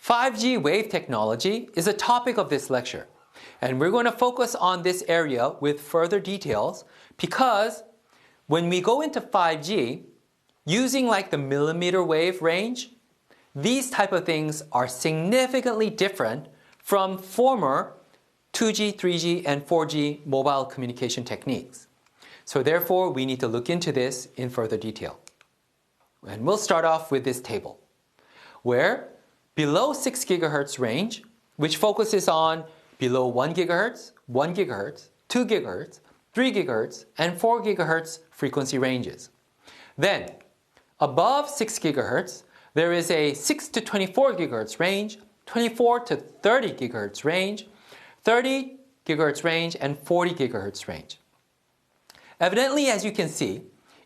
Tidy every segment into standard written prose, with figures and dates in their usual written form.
5G wave technology is a topic of this lecture, and we're going to focus on this area with further details because when we go into 5G, using like the millimeter wave range, these type of things are significantly different from former 2G, 3G, and 4G mobile communication techniques. So therefore, we need to look into this in further detail. And we'll start off with this table, where below 6 GHz range, which focuses on below 1 GHz, 1 GHz, 2 GHz, 3 GHz, and 4 GHz frequency ranges. Then, above 6 GHz, there is a 6 to 24 GHz range, 24 to 30 GHz range, 30 GHz range, and 40 GHz range. Evidently, as you can see,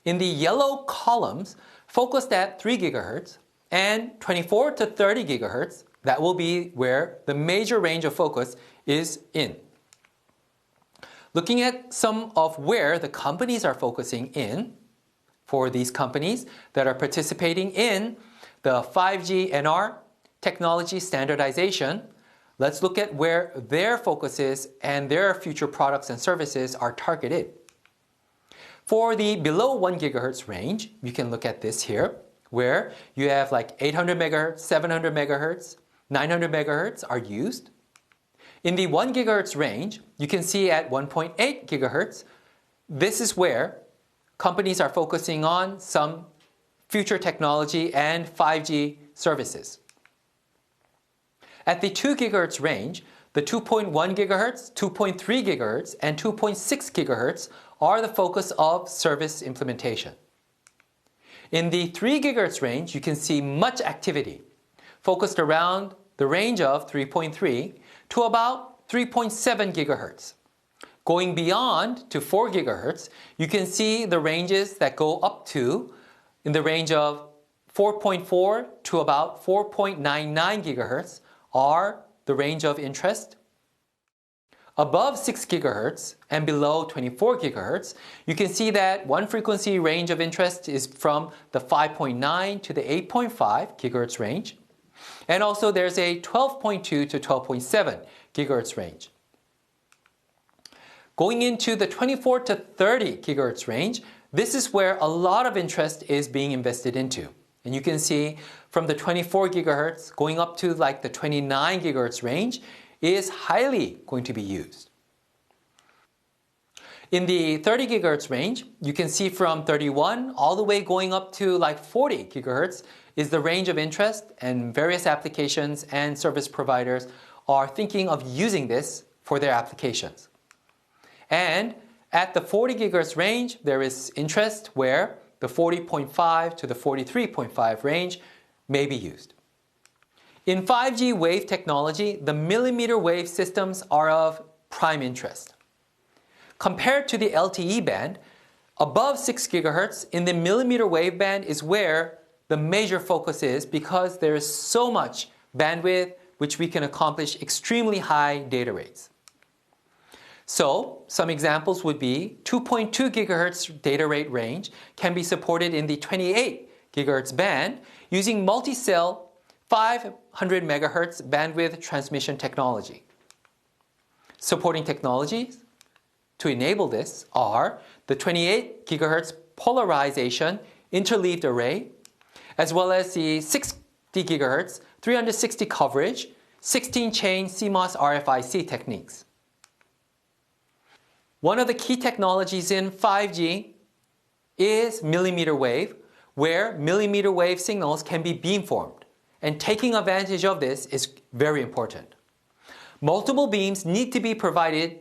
in the yellow columns focused at 3 GHz and 24 to 30 GHz, that will be where the major range of focus is in. Looking at some of where the companies are focusing in, for these companies that are participating in the 5G NR technology standardization, let's look at where their focus is and their future products and services are targeted. For the below 1 GHz range, you can look at this here, where you have like 800 MHz, 700 MHz, 900 MHz are used. In the 1 GHz range, you can see at 1.8 GHz, this is where companies are focusing on some future technology and 5G services. At the 2 GHz range, the 2.1 GHz, 2.3 GHz, and 2.6 GHz are the focus of service implementation. In the 3 GHz range, you can see much activity focused around the range of 3.3 to about 3.7 GHz. Going beyond to 4 GHz, you can see the ranges that go up to in the range of 4.4 to about 4.99 GHz are the range of interest. Above 6 GHz and below 24 GHz, you can see that one frequency range of interest is from the 5.9 to the 8.5 GHz range. And also there's a 12.2 to 12.7 GHz range. Going into the 24 to 30 GHz range, this is where a lot of interest is being invested into. And you can see from the 24 GHz going up to like the 29 GHz range is highly going to be used. In the 30 GHz range, you can see from 31 all the way going up to like 40 GHz is the range of interest, and various applications and service providers are thinking of using this for their applications. And at the 40 GHz range, there is interest where the 40.5 to the 43.5 range may be used. In 5G wave technology, the millimeter wave systems are of prime interest. Compared to the LTE band, above 6 GHz in the millimeter wave band is where the major focus is because there is so much bandwidth which we can accomplish extremely high data rates. So, some examples would be 2.2 GHz data rate range can be supported in the 28 GHz band using multi-cell 500 MHz bandwidth transmission technology. Supporting technologies to enable this are the 28 GHz polarization interleaved array, as well as the 60 GHz 360 coverage 16-chain CMOS RFIC techniques. One of the key technologies in 5G is millimeter wave, where millimeter wave signals can be beamformed. And taking advantage of this is very important. Multiple beams need to be provided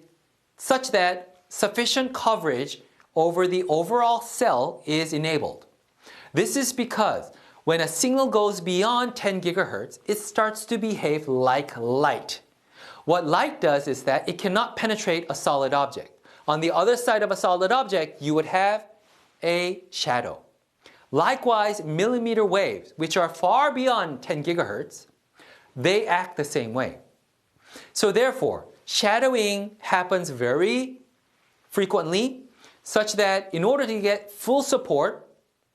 such that sufficient coverage over the overall cell is enabled. This is because when a signal goes beyond 10 GHz, it starts to behave like light. What light does is that it cannot penetrate a solid object. On the other side of a solid object, you would have a shadow. Likewise, millimeter waves, which are far beyond 10 GHz, they act the same way. So therefore, shadowing happens very frequently, such that in order to get full support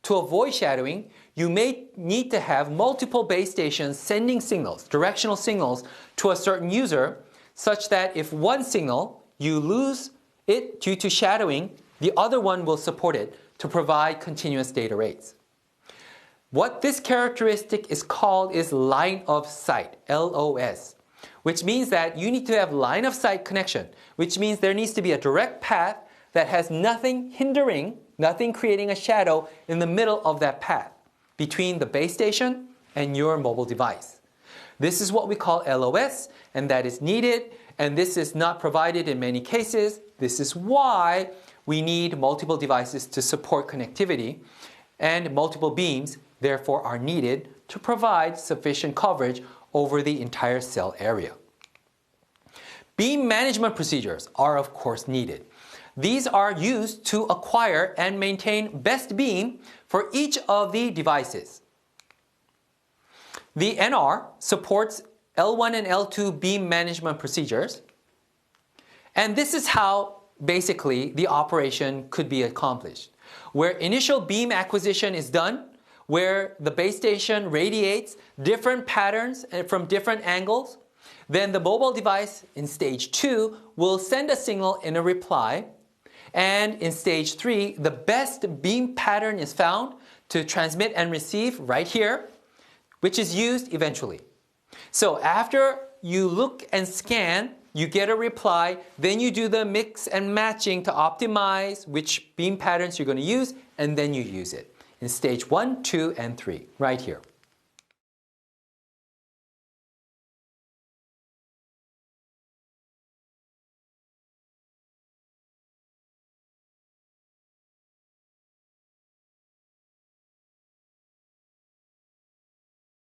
to avoid shadowing, you may need to have multiple base stations sending signals, directional signals, to a certain user, such that if one signal, you lose it due to shadowing, the other one will support it to provide continuous data rates. What this characteristic is called is line of sight, LOS, which means that you need to have line of sight connection, which means there needs to be a direct path that has nothing hindering, nothing creating a shadow in the middle of that path between the base station and your mobile device. This is what we call LOS, and that is needed, and this is not provided in many cases. This is why we need multiple devices to support connectivity, and multiple beams therefore are needed to provide sufficient coverage over the entire cell area. Beam management procedures are of course needed. These are used to acquire and maintain best beam for each of the devices. The NR supports L1 and L2 beam management procedures, and this is how basically the operation could be accomplished. Where initial beam acquisition is done, where the base station radiates different patterns from different angles, then the mobile device in stage 2 will send a signal in a reply, and in stage 3 the best beam pattern is found to transmit and receive right here, which is used eventually. So after you look and scan, you get a reply, then you do the mix and matching to optimize which beam patterns you're going to use, and then you use it in stage 1, 2, and 3, right here.